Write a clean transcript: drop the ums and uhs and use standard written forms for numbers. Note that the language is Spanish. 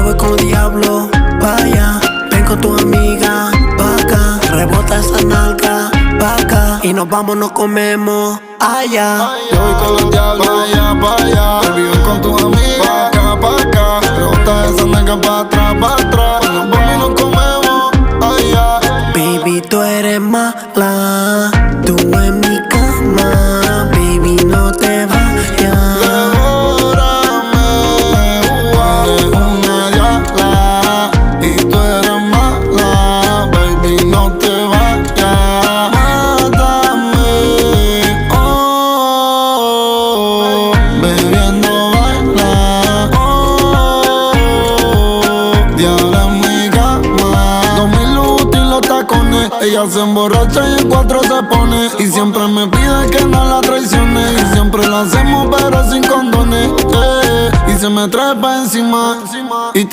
voy con el diablo, vaya. Ven con tu amiga, pa' acá. Rebota esa nalga, pa' acá. Y nos vamos, nos comemos allá. Yo voy con el diablo, pa' allá. Baby, ven con tu amiga, pa' acá. Rebota esa nalga pa' atrás, pa' atrás. Nos vamos y nos comemos allá. Baby, tú eres mala, tú en mi cama. Baby, no te vayas. Devórame, eres una diabla y tú eres mala. Baby, no te vayas. Mátame, oh, bebiendo baila, oh, diabla en mi cama. 2000 útil los tacones, ella se emborracha y en 4 se pone. Y siempre me pide que no la traicione. Y siempre lo hacemos pero sin condones, y se me trepa encima y